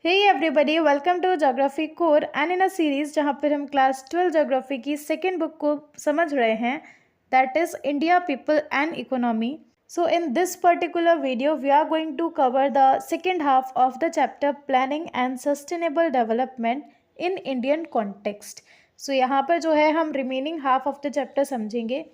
Hey everybody, welcome to Geography Core and in a series जहाँ पर हम class 12 Geography की सेकेंड बुक को समझ रहे हैं, that is India People and Economy. So in this particular video we are going to cover the second half of the chapter Planning and Sustainable Development in Indian Context. So यहाँ पर जो है हम remaining half of the chapter समझेंगे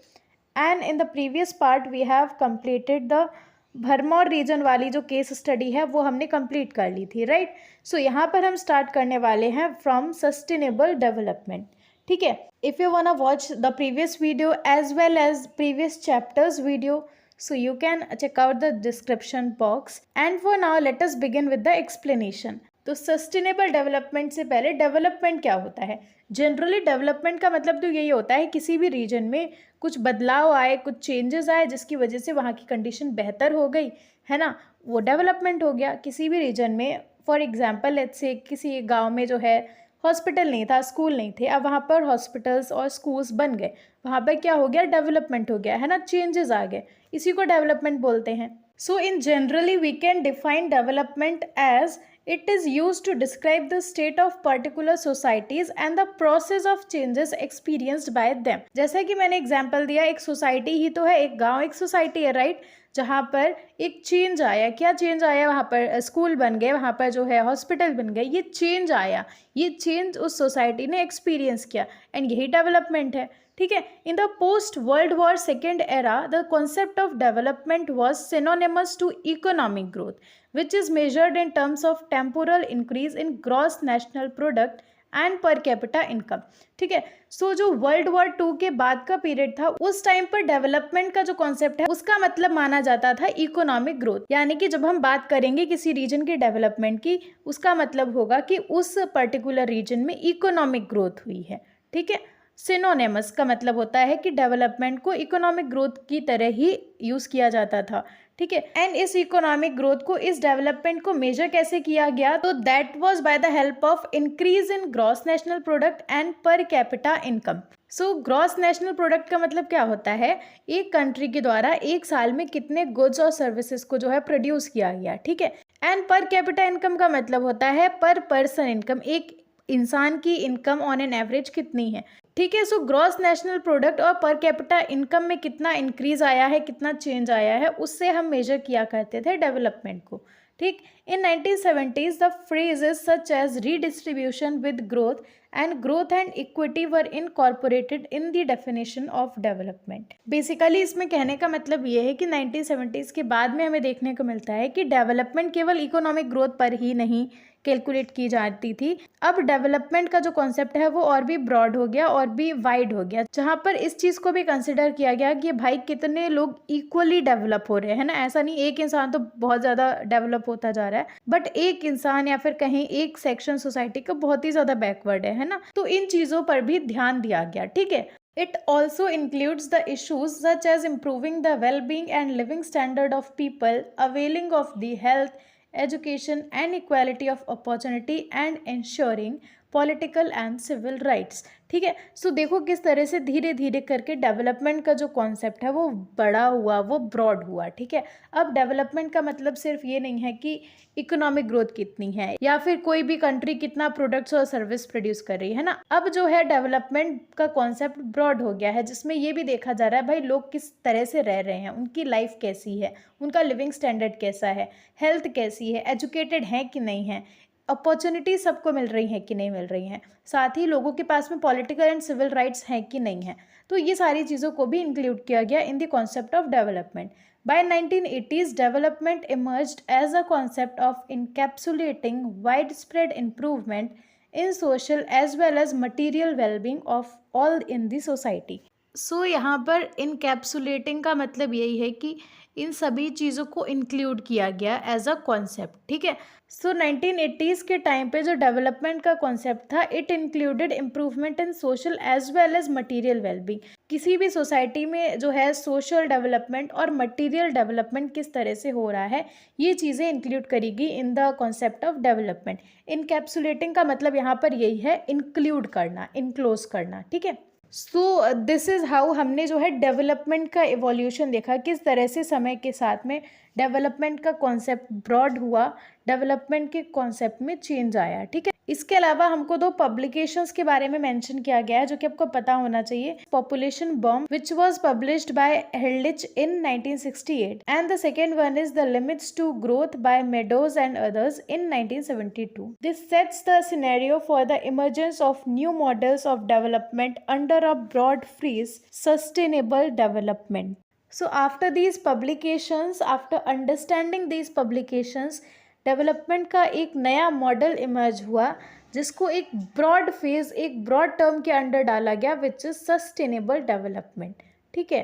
and in the previous part we have completed the Bharmour region वाली जो case study है वो हमने कंप्लीट कर ली थी, राइट। सो यहाँ पर हम स्टार्ट करने वाले हैं फ्रॉम सस्टेनेबल डेवलपमेंट, ठीक है। If you want watch the previous video as well as previous chapters video, so you can check out the description box and for now let us begin with the explanation. तो sustainable development से पहले development क्या होता है? Generally development का मतलब तो यही होता है किसी भी रीजन में कुछ बदलाव आए, कुछ चेंजेस आए जिसकी वजह से वहाँ की कंडीशन बेहतर हो गई, है ना, वो डेवलपमेंट हो गया किसी भी रीजन में। फॉर एग्जांपल लेट्स से किसी गांव में जो है हॉस्पिटल नहीं था, स्कूल नहीं थे, अब वहाँ पर हॉस्पिटल्स और स्कूल्स बन गए, वहाँ पर क्या हो गया, डेवलपमेंट हो गया, है ना, चेंजेस आ गए, इसी को डेवलपमेंट बोलते हैं। So in generally we can define development as it is used to describe the state of particular societies and the process of changes experienced by them. जैसा कि मैंने एग्जाम्पल दिया, एक सोसाइटी ही तो है, एक गांव एक सोसाइटी है, राइट, जहाँ पर एक चेंज आया। क्या चेंज आया? वहाँ पर स्कूल बन गए, वहाँ पर जो है हॉस्पिटल बन गए, ये चेंज आया, ये चेंज उस सोसाइटी ने एक्सपीरियंस किया एंड यही डेवलपमेंट है, ठीक है। In the post world war second era the concept of development was synonymous to economic growth which is measured in terms of temporal increase in gross national product and per capita income, ठीक है। सो जो world war 2 के बाद का period था, उस time पर development का जो कॉन्सेप्ट है उसका मतलब माना जाता था इकोनॉमिक ग्रोथ, यानी कि जब हम बात करेंगे किसी रीजन के डेवलपमेंट की, उसका मतलब होगा कि उस पर्टिकुलर रीजन में इकोनॉमिक ग्रोथ हुई है, ठीक है। सिनोनिमस का मतलब होता है कि डेवलपमेंट को इकोनॉमिक ग्रोथ की तरह ही यूज़ किया जाता था, ठीक है। एंड इस इकोनॉमिक ग्रोथ को, इस डेवलपमेंट को मेजर कैसे किया गया? तो that was by the help of increase in gross national product and per capita income. So gross national product का मतलब क्या होता है? एक कंट्री के द्वारा एक साल में कितने गुड्स और सर्विसेज को जो है प्रोड्यूस किया गया, ठीक है। एंड पर कैपिटा इनकम का मतलब होता है पर पर्सन इनकम, एक इंसान की इनकम ऑन एन एवरेज कितनी है, ठीक है। सो ग्रॉस नेशनल प्रोडक्ट और पर कैपिटा इनकम में कितना इंक्रीज आया है, कितना चेंज आया है, उससे हम मेजर किया करते थे डेवलपमेंट को, ठीक। In 1970s the phrases such as redistribution with growth and equity were incorporated in the definition of development. Basically इसमें कहने का मतलब ये है कि 1970s के बाद में हमें देखने को मिलता है कि डेवलपमेंट केवल इकोनॉमिक ग्रोथ पर ही नहीं कैलकुलेट की जाती थी। अब डेवलपमेंट का जो कॉन्सेप्ट है वो और भी ब्रॉड हो गया और भी वाइड हो गया, जहाँ पर इस चीज़ को भी कंसिडर किया गया कि भाई कितने लोग इक्वली डेवलप हो रहे हैं ना। ऐसा नहीं एक इंसान तो बहुत ज़्यादा डेवलप होता जा रहा है, बट एक इंसान या फिर कहीं एक सेक्शन सोसाइटी का बहुत ही ज़्यादा बैकवर्ड है ना। तो इन चीज़ों पर भी ध्यान दिया गया, ठीक है। It also includes the issues such as improving the well-being and living standard of people, availing of the health, education and equality of opportunity and ensuring political and civil rights, ठीक है। सो देखो किस तरह से धीरे धीरे करके डेवलपमेंट का जो कॉन्सेप्ट है वो बड़ा हुआ, वो ब्रॉड हुआ, ठीक है। अब डेवलपमेंट का मतलब सिर्फ ये नहीं है कि इकोनॉमिक ग्रोथ कितनी है या फिर कोई भी कंट्री कितना प्रोडक्ट्स और सर्विस प्रोड्यूस कर रही है ना। अब जो है डेवलपमेंट का कॉन्सेप्ट ब्रॉड हो गया है, जिसमें ये भी देखा जा रहा है भाई लोग किस तरह से रह रहे हैं, उनकी लाइफ कैसी है, उनका लिविंग स्टैंडर्ड कैसा है, हेल्थ कैसी है, एजुकेटेड है कि नहीं है, अपॉर्चुनिटी सबको मिल रही है कि नहीं मिल रही हैं, साथ ही लोगों के पास में पॉलिटिकल एंड सिविल राइट्स हैं कि नहीं हैं। तो ये सारी चीज़ों को भी इंक्लूड किया गया in the concept of development. By 1980s development emerged as a concept of encapsulating wide spread improvement in social as well as material wellbeing of all in the society. So यहाँ पर इनकैप्सुलेटिंग का मतलब यही है कि इन सभी चीज़ों को इंक्लूड किया गया एज अ कॉन्सेप्ट, ठीक है। सो 1980s के टाइम पे जो डेवलपमेंट का कॉन्सेप्ट था, it included improvement in social as well as material wellbeing. किसी भी सोसाइटी में जो है सोशल डेवलपमेंट और मटेरियल डेवलपमेंट किस तरह से हो रहा है, ये चीज़ें इंक्लूड करी गई इन द कॉन्सेप्ट ऑफ डेवलपमेंट। इनकैप्सुलेटिंग का मतलब यहाँ पर यही है, इंक्लूड करना, इनक्लोज करना, ठीक है। सो दिस इज़ हाउ हमने जो है डेवलपमेंट का एवोल्यूशन देखा, किस तरह से समय के साथ में डेवलपमेंट का कॉन्सेप्ट ब्रॉड हुआ, डेवलपमेंट के कॉन्सेप्ट में चेंज आया। ठीक है, इसके अलावा हमको 2 पब्लिकेशंस के बारे में मेंशन किया गया है जो कि आपको पता होना चाहिए। Population bomb which was published by Ehrlich in 1968 and the second one is the limits to growth by Meadows and others in 1972। This sets the scenario for the emergence of new models of development under a broad phrase sustainable development. So after these publications, after understanding these publications, development का एक नया model emerge हुआ जिसको एक broad phase, एक broad term के under डाला गया विच इज सस्टेनेबल डेवलपमेंट। ठीक है,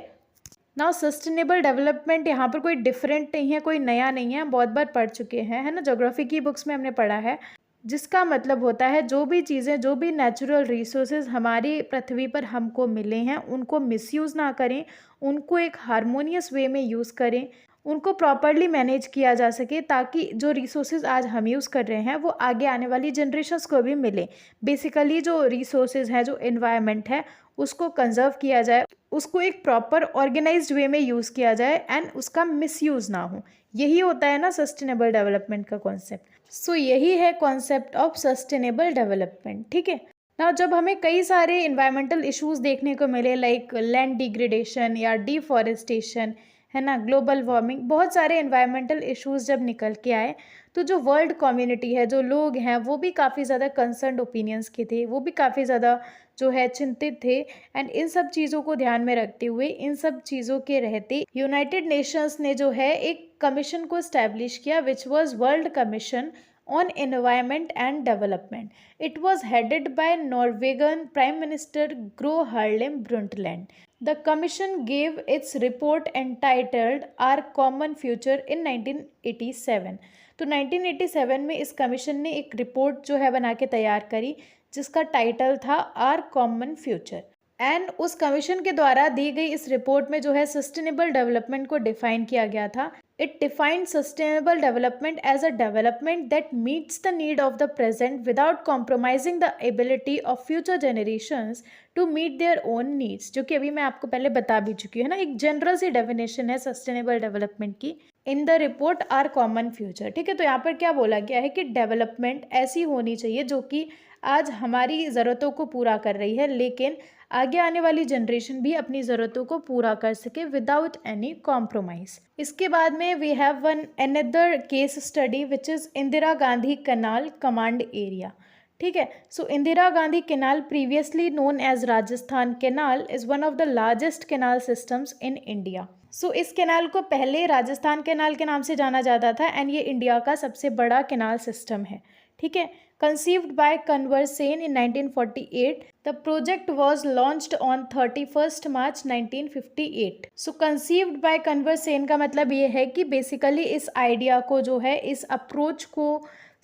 नाउ सस्टेनेबल डेवलपमेंट यहाँ पर कोई डिफरेंट नहीं है, कोई नया नहीं है, बहुत बार पढ़ चुके हैं, है ना, ज्योग्राफी की बुक्स में हमने पढ़ा है। जिसका मतलब होता है जो भी चीज़ें, जो भी नेचुरल रिसोर्सेज हमारी पृथ्वी पर हमको मिले हैं उनको मिसयूज़ ना करें, उनको एक हारमोनियस वे में यूज़ करें, उनको प्रॉपरली मैनेज किया जा सके ताकि जो रिसोर्सेज आज हम यूज़ कर रहे हैं वो आगे आने वाली जनरेशन्स को भी मिले। बेसिकली जो रिसोर्सेज है, जो एनवायरनमेंट है, उसको कंजर्व किया जाए, उसको एक प्रॉपर ऑर्गेनाइज्ड वे में यूज़ किया जाए एंड उसका मिसयूज़ ना हो। यही होता है ना सस्टेनेबल डेवलपमेंट का कॉन्सेप्ट। सो यही है कॉन्सेप्ट ऑफ सस्टेनेबल डेवलपमेंट। ठीक है, ना जब हमें कई सारे इन्वायरमेंटल इश्यूज देखने को मिले लाइक लैंड डिग्रेडेशन या डिफॉरेस्टेशन, है ना, ग्लोबल वार्मिंग, बहुत सारे इन्वायरमेंटल इश्यूज जब निकल के आए तो जो वर्ल्ड कम्युनिटी है, जो लोग हैं, वो भी काफ़ी ज़्यादा कंसर्न्ड ओपिनियंस के थे, वो भी काफ़ी ज़्यादा जो है चिंतित थे। एंड इन सब चीज़ों को ध्यान में रखते हुए, इन सब चीज़ों के रहते यूनाइटेड नेशंस ने जो है एक कमीशन को स्टैब्लिश किया which was world commission on environment and development. It was headed by Norwegian Prime Minister Gro Harlem Brundtland. The commission gave its report entitled Our Common Future in 1987. तो 1987 में इस commission ने एक report जो है बना के तैयार करी जिसका टाइटल था आर कॉमन फ्यूचर। एंड उस कमीशन के द्वारा दी गई इस रिपोर्ट में जो है सस्टेनेबल डेवलपमेंट को डिफाइन किया गया था। It defined sustainable development as a development that meets the need of the present without compromising the ability of future generations to meet their own needs, जो कि अभी मैं आपको पहले बता भी चुकी हूँ ना। एक जनरल सी डेफिनेशन है सस्टेनेबल डेवलपमेंट की in the report Our Common Future. ठीक है, तो यहाँ पर क्या बोला गया है कि डेवलपमेंट ऐसी होनी चाहिए जो कि आज हमारी ज़रूरतों को पूरा कर रही है लेकिन आगे आने वाली जनरेशन भी अपनी ज़रूरतों को पूरा कर सके विदाउट एनी कॉम्प्रोमाइज़। इसके बाद में we have one another case study which is Indira Gandhi canal command area. ठीक है, so Indira Gandhi canal previously known as Rajasthan canal is one of the largest canal systems in India. So इस कैनाल को पहले Rajasthan canal के नाम से जाना जाता था एंड ये इंडिया का सबसे बड़ा कैनाल सिस्टम है। ठीक है, conceived by Kanwar Sen in 1948. The project was launched on 31st March 1958. So conceived by Kanwar Sen का मतलब ये है कि बेसिकली इस आइडिया को जो है, इस अप्रोच को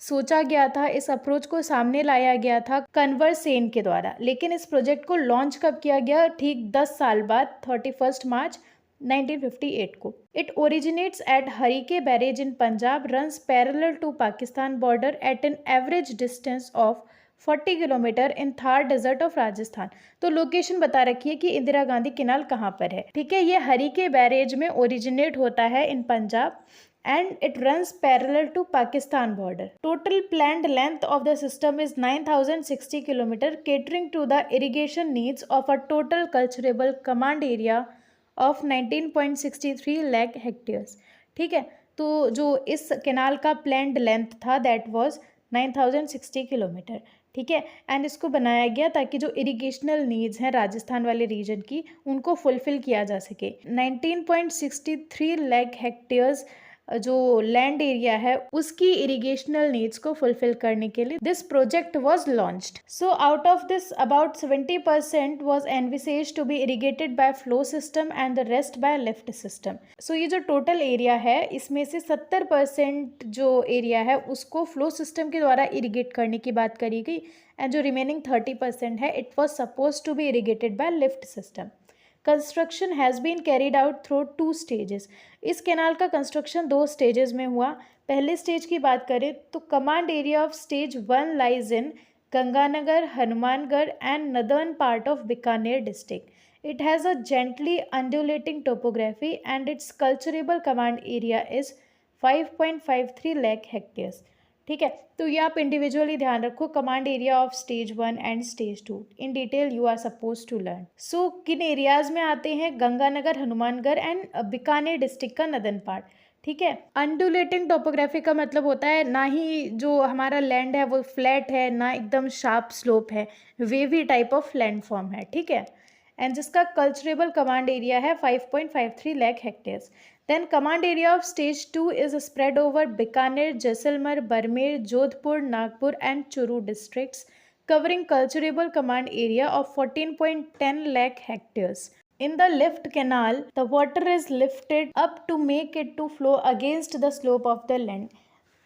सोचा गया था, इस अप्रोच को सामने लाया गया था कन्वर सेन के द्वारा। लेकिन इस प्रोजेक्ट को लॉन्च कब किया गया? ठीक 10 साल बाद 31 मार्च 1958 को। It originates at Harike Barrage in Punjab, runs parallel to Pakistan border at an average distance of 40 kilometre in Thar desert of Rajasthan. तो लोकेशन बता रखी है कि इंदिरा गांधी कैनाल कहाँ पर है। ठीक है, ये हरीके बैरेज में ओरिजिनेट होता है इन Punjab and it runs parallel to Pakistan border. Total planned length of the system is 9060 km, catering to the irrigation needs of a total cultivable command area of 19.63 lakh hectares. ठीक है, तो जो इस canal का planned length था that was 9060 kilometre. ठीक है, and इसको बनाया गया ताकि जो इरिगेशनल नीड्स हैं राजस्थान वाले रीजन की उनको फुलफिल किया जा सके। 19.63 लाख हेक्टेयर्स जो लैंड एरिया है उसकी इरिगेशनल नीड्स को फुलफिल करने के लिए this project was launched. So out of this about 70% was envisaged to be irrigated by flow system and the rest by lift system. So ये जो टोटल एरिया है इसमें से 70% जो एरिया है उसको फ्लो सिस्टम के द्वारा इरिगेट करने की बात करी गई एंड जो रिमेनिंग 30% है it was suppose to be irrigated by lift system. Construction has been carried out through 2 stages. इस कैनाल का कंस्ट्रक्शन 2 स्टेजेस में हुआ। पहले स्टेज की बात करें तो command area of stage 1 lies in Ganganagar, Hanumangarh and northern part of Bikaner district. It has a gently undulating topography and its cultivable command area is 5.53 lakh hectares. ठीक है, तो ये आप इंडिविजुअली ध्यान रखो, command area of stage 1 and stage 2 in detail you are suppose to learn. So किन areas में आते हैं? गंगानगर, हनुमानगढ़ एंड बीकानेर डिस्ट्रिक्ट का नदन पार्ट। ठीक है, अंडुलेटिंग टोपोग्राफी का मतलब होता है ना ही जो हमारा लैंड है वो फ्लैट है, ना एकदम शार्प स्लोप है, wavy type of land form है। ठीक है, एंड जिसका कल्चरेबल कमांड एरिया है 5.53 lakh hectares. Then command area of stage 2 is spread over Bikaner, Jaisalmer, Barmer, Jodhpur, Nagpur and Churu districts, covering cultivable command area of 14.10 lakh hectares. In the lift canal, the water is lifted up to make it to flow against the slope of the land.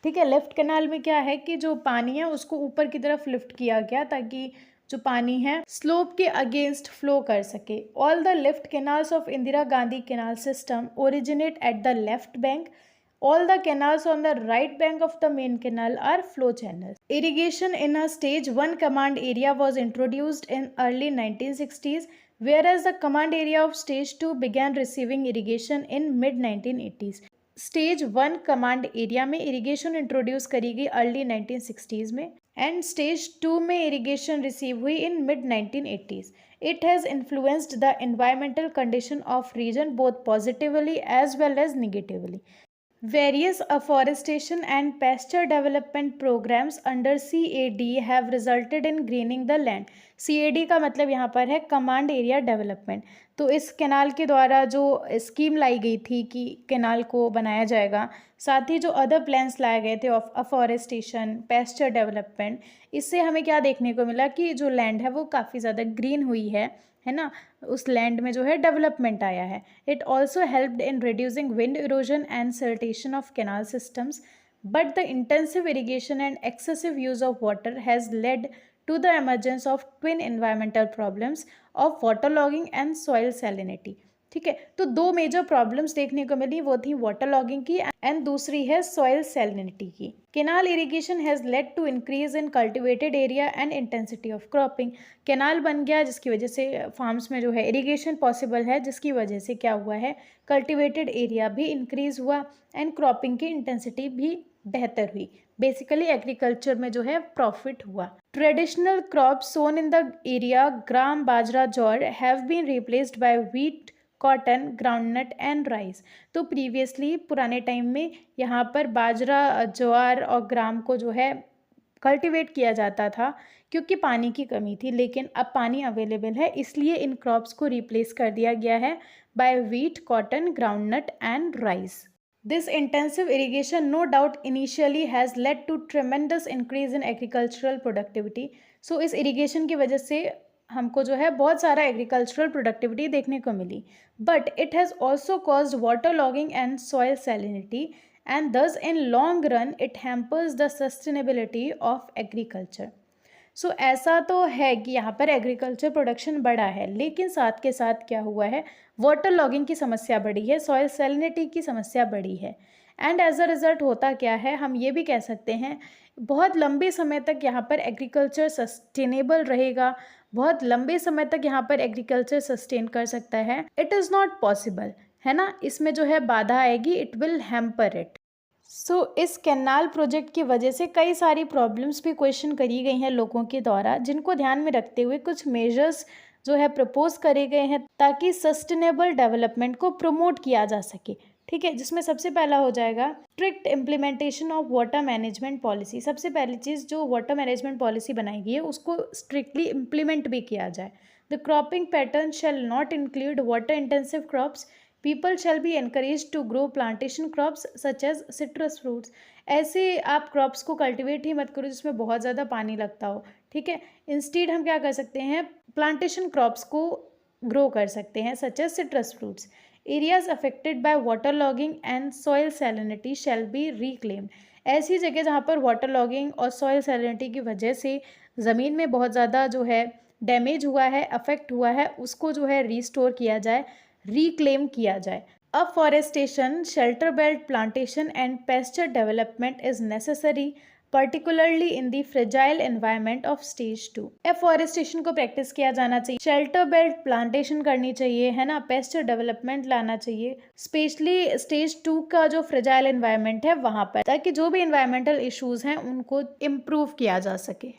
ठीक है, left canal में क्या है कि जो पानी है उसको ऊपर की तरफ लिफ्ट किया गया ताकि जो पानी है स्लोप के अगेंस्ट फ्लो कर सके। All the lift canals of Indira Gandhi canal system originate at the left bank. All the canals on the right bank of the main canal are flow channels. Irrigation in a stage 1 command area was introduced in early 1960s, whereas the command area of stage 2 began receiving irrigation in mid 1980s. Stage 1 command area में irrigation introduce करी गई early 1960s में, and stage 2 में irrigation receive हुई in mid 1980s. It has influenced the environmental condition of region both positively as well as negatively. Various afforestation and pasture development programs under CAD have resulted in greening the land. CAD का मतलब यहाँ पर है command area development. तो इस canal के द्वारा जो स्कीम लाई गई थी कि कैनाल को बनाया जाएगा, साथ ही जो अदर प्लान्स लाए गए थे ऑफ अफॉरेस्टेशन, पेस्चर डेवलपमेंट, इससे हमें क्या देखने को मिला कि जो लैंड है वो काफ़ी ज़्यादा ग्रीन हुई है ना, उस लैंड में जो है डेवलपमेंट आया है। It also helped in reducing wind erosion and siltation of canal systems, but the intensive irrigation and excessive use of water has led to the emergence of twin environmental problems of waterlogging and soil salinity. ठीक है, तो दो major problems देखने को मिली, वो थी water logging की and दूसरी है सॉइल सैलिनिटी की. Canal irrigation has led to increase in cultivated area and intensity of cropping. Canal बन गया जिसकी वजह से फार्म्स में जो है इरिगेशन पॉसिबल है, जिसकी वजह से क्या हुआ है, कल्टिवेटेड एरिया भी इंक्रीज हुआ एंड क्रॉपिंग की इंटेंसिटी भी बेहतर हुई. बेसिकली एग्रीकल्चर में जो है प्रॉफिट हुआ. Traditional crops sown in the area gram, bajra, jowar have been replaced by wheat, cotton, groundnut and rice. तो प्रीवियसली पुराने टाइम में यहाँ पर बाजरा, ज्वार और ग्राम को जो है कल्टीवेट किया जाता था क्योंकि पानी की कमी थी, लेकिन अब पानी अवेलेबल है इसलिए इन क्रॉप्स को रिप्लेस कर दिया गया है by wheat, cotton, groundnut and rice. This intensive irrigation no doubt initially has led to tremendous increase in agricultural productivity. So इस irrigation की वजह से हमको जो है बहुत सारा agricultural productivity देखने को मिली. But it has also caused waterlogging and soil salinity, and thus in long run it hampers the sustainability of agriculture. सो ऐसा तो है कि यहाँ पर एग्रीकल्चर प्रोडक्शन बढ़ा है, लेकिन साथ के साथ क्या हुआ है, वाटर लॉगिंग की समस्या बढ़ी है, सॉइल सैलिनिटी की समस्या बढ़ी है. एंड एज अ रिज़ल्ट होता क्या है, हम ये भी कह सकते हैं बहुत लंबे समय तक यहाँ पर एग्रीकल्चर सस्टेनेबल रहेगा, बहुत लंबे समय तक यहाँ पर एग्रीकल्चर सस्टेन कर सकता है. इट इज़ नॉट पॉसिबल, है ना, इसमें जो है बाधा आएगी, इट विल हैम्पर इट. सो इस कैनाल प्रोजेक्ट की वजह से कई सारी प्रॉब्लम्स भी क्वेश्चन करी गई हैं लोगों के द्वारा, जिनको ध्यान में रखते हुए कुछ मेजर्स जो है प्रपोज करे गए हैं ताकि सस्टेनेबल डेवलपमेंट को प्रमोट किया जा सके. ठीक है, जिसमें सबसे पहला हो जाएगा strict implementation of water management policy. सबसे पहली चीज़ जो वाटर मैनेजमेंट पॉलिसी बनाई गई है उसको स्ट्रिक्टली इम्प्लीमेंट भी किया जाए. The cropping pattern shall not include water intensive crops. People shall be encouraged to grow plantation crops such as citrus fruits. ऐसे आप क्रॉप्स को कल्टीवेट ही मत करो जिसमें बहुत ज़्यादा पानी लगता हो. ठीक है, इंस्टीड हम क्या कर सकते हैं, प्लांटेशन क्रॉप्स को ग्रो कर सकते हैं such as citrus fruits. Areas affected by water logging and soil salinity shall be reclaimed. ऐसी जगह जहाँ पर वाटर लॉगिंग और सॉइल सैलिनिटी की वजह से ज़मीन में बहुत ज़्यादा जो है डैमेज हुआ है, अफेक्ट हुआ है, उसको जो है रिस्टोर किया जाए, रिक्लेम किया जाए. Afforestation, shelter belt plantation and pasture development is necessary particularly in the fragile environment of stage 2। Afforestation को प्रैक्टिस किया जाना चाहिए, शेल्टर बेल्ट प्लांटेशन करनी चाहिए, है ना, पेस्ट डेवलपमेंट लाना चाहिए, स्पेशली स्टेज 2 का जो फ्रेजाइल एनवायरनमेंट है वहां पर, ताकि जो भी एनवायरमेंटल इश्यूज हैं उनको इम्प्रूव किया जा सके।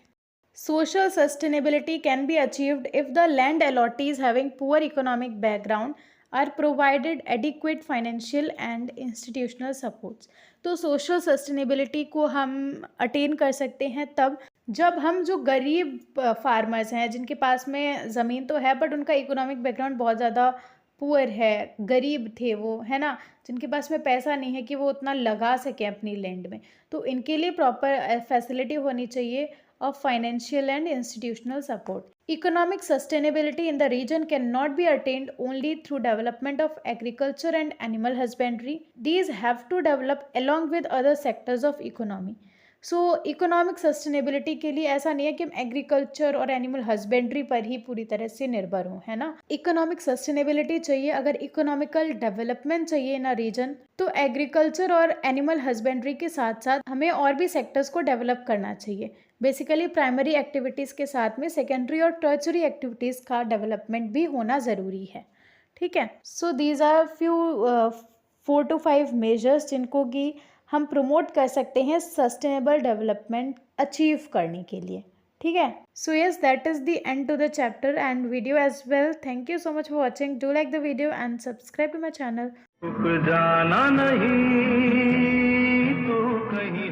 Social sustainability can be achieved if the land allottees having poor economic background are provided adequate financial and institutional supports। तो social sustainability को हम अटेन कर सकते हैं तब जब हम जो गरीब फार्मर्स हैं जिनके पास में ज़मीन तो है बट उनका इकोनॉमिक बैकग्राउंड बहुत ज़्यादा पुअर है, गरीब थे वो, है ना, जिनके पास में पैसा नहीं है कि वो उतना लगा सके अपनी लैंड में, तो इनके लिए प्रॉपर फैसिलिटी होनी चाहिए of financial and institutional support. Economic sustainability in the region cannot be attained only through development of agriculture and animal husbandry. These have to develop along with other sectors of economy. So economic sustainability के लिए ऐसा नहीं है कि हम agriculture और animal husbandry पर ही पूरी तरह से निर्भर हों, है ना। इकोनॉमिक सस्टेनेबिलिटी चाहिए, अगर इकोनॉमिकल डेवलपमेंट चाहिए इन अ रीजन तो एग्रीकल्चर और एनिमल हस्बेंड्री के साथ साथ हमें और भी सेक्टर्स को डेवलप करना चाहिए। बेसिकली प्राइमरी एक्टिविटीज़ के साथ में सेकेंडरी और टर्चरी एक्टिविटीज़ का डेवलपमेंट भी होना ज़रूरी है, ठीक है। So these are few 4 to 5 measures जिनको कि हम प्रमोट कर सकते हैं सस्टेनेबल डेवलपमेंट अचीव करने के लिए, ठीक है। So yes, that is the end to the chapter and video as well. Thank you so much for watching. Do like the video and subscribe to my channel. जाना नहीं तो कहीं